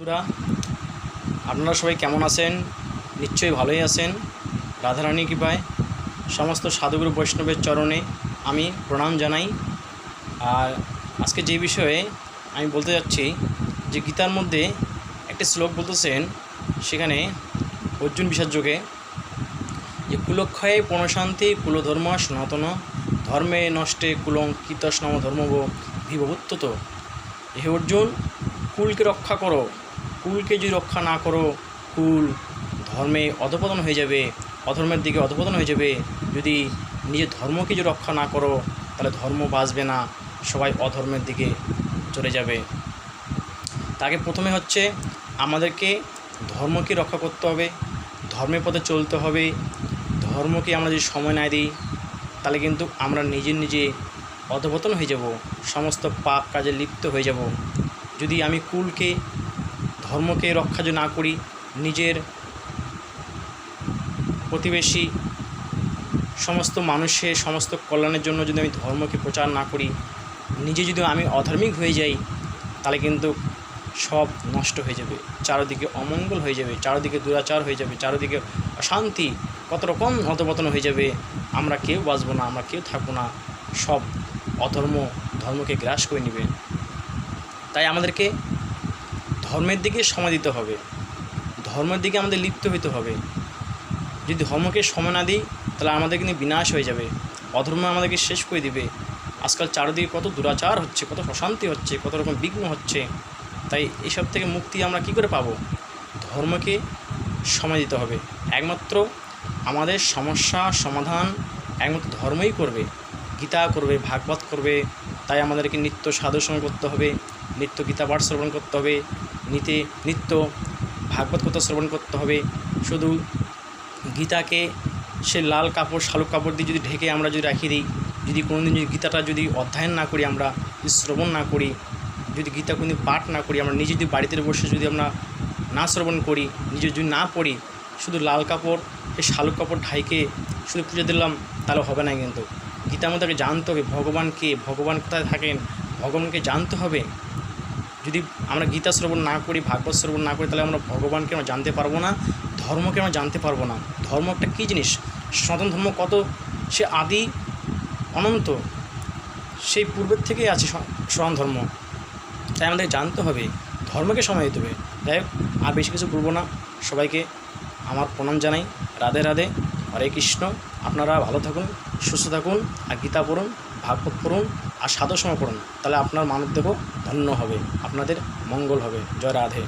বন্ধুরা, আপনারা সবাই কেমন আছেন? নিশ্চয়ই ভালোই আছেন। রাধারানী কৃপায় সমস্ত সাধুগুরু বৈষ্ণবের চরণে আমি প্রণাম জানাই। আর আজকে যে বিষয়ে আমি বলতে যাচ্ছি, যে গীতার মধ্যে একটি শ্লোক বলতেছেন, সেখানে অর্জুন বিষাদযোগে যে কুলক্ষয়ে পণশান্তি কুলধর্ম সনাতন ধর্মে নষ্টে কুলঙ্কিতস্নাম ধর্মব বিভবুত্তত। হে অর্জুন, কুলকে রক্ষা করো। কুলকে যদি রক্ষা না করো, কুল ধর্মে অধপতন হয়ে যাবে, অধর্মের দিকে অধপতন হয়ে যাবে। যদি নিজের ধর্মকে যদি রক্ষা না করো, তাহলে ধর্ম বাঁচবে না, সবাই অধর্মের দিকে চলে যাবে। তাকে প্রথমে হচ্ছে আমাদেরকে ধর্মকে রক্ষা করতে হবে, ধর্মের পথে চলতে হবে। ধর্মকে আমরা যদি সময় না দিই, তাহলে কিন্তু আমরা নিজে অধপতন হয়ে যাব, সমস্ত পাপ কাজে লিপ্ত হয়ে যাব। যদি আমি কুলকে ধর্মকে রক্ষা যদি না করি, নিজের প্রতিবেশী সমস্ত মানুষের সমস্ত কল্যাণের জন্য যদি আমি ধর্মকে প্রচার না করি, নিজে যদি আমি অধার্মিক হয়ে যাই, তাহলে কিন্তু সব নষ্ট হয়ে যাবে, চারিদিকে অমঙ্গল হয়ে যাবে, চারিদিকে দুরাচার হয়ে যাবে, চারিদিকে অশান্তি, কত রকম অধপতন হয়ে যাবে। আমরা কেউ বাঁচব না, আমরা কেউ থাকবো না, সব অধর্ম ধর্মকে গ্রাস করে নেবে। তাই আমাদেরকে ধর্মের দিকে সময় দিতে হবে, ধর্মের দিকে আমাদের লিপ্ত হইতে হবে। যদি ধর্মকে সময় না দিই, তাহলে আমাদের কিন্তু বিনাশ হয়ে যাবে, অধর্ম আমাদেরকে শেষ করে দিবে। আজকাল চারিদিকে কত দুরাচার হচ্ছে, কত অশান্তি হচ্ছে, কত রকম বিঘ্ন হচ্ছে। তাই এসব থেকে মুক্তি আমরা কি করে পাবো? ধর্মকে সময় দিতে হবে। একমাত্র আমাদের সমস্যা সমাধান একমাত্র ধর্মই করবে, গীতা করবে, ভাগবত করবে। তাই আমাদেরকে নিত্য সাধুসঙ্গ করতে হবে, নিত্য গীতা পাঠ শ্রবণ করতে হবে, নিত্য ভাগবত কথা শ্রবণ করতে হবে। শুধু গীতাকে সে লাল কাপড় শালুক কাপড় দিয়ে যদি ঢেকে আমরা যদি রাখিয়ে দিই, যদি কোনোদিন যদি গীতাটা যদি অধ্যয়ন না করি, আমরা যদি শ্রবণ না করি, যদি গীতা কোনোদিন পাঠ না করি, আমরা নিজে যদি বাড়িতে বসে যদি আমরা না শ্রবণ করি, নিজে যদি না পড়ি, শুধু লাল কাপড় এই শালুক কাপড় ঢাইকে শুধু পুজো দিলাম, তাহলে হবে না। কিন্তু গীতার মধ্যে জানতে হবে ভগবান কে, ভগবান কোথায় থাকেন, ভগবানকে জানতে হবে। যদি আমরা গীতা শ্রবণ না করি, ভাগবত শ্রবণ না করি, তাহলে আমরা ভগবানকে আমরা জানতে পারবো না, ধর্মকে আমরা জানতে পারবো না। ধর্ম একটা কী জিনিস? সনাতন ধর্ম কত সে আদি অনন্ত, সেই পূর্বের থেকেই আছে সনাতন ধর্ম। তাই আমাদের জানতে হবে, ধর্মকে সময় দিতে হবে। যাই হোক, আর বেশি কিছু বলবো না। সবাইকে আমার প্রণাম জানাই। রাধে রাধে, হরে কৃষ্ণ। আপনারা ভালো থাকুন, সুস্থ থাকুন, আর গীতা পড়ুন, ভাগবত পড়ুন, আর সাধু সঙ্গ পড়ুন। তাহলে আপনার মানবদেহ ধন্য হবে, আপনাদের মঙ্গল হবে। জয় রাধে।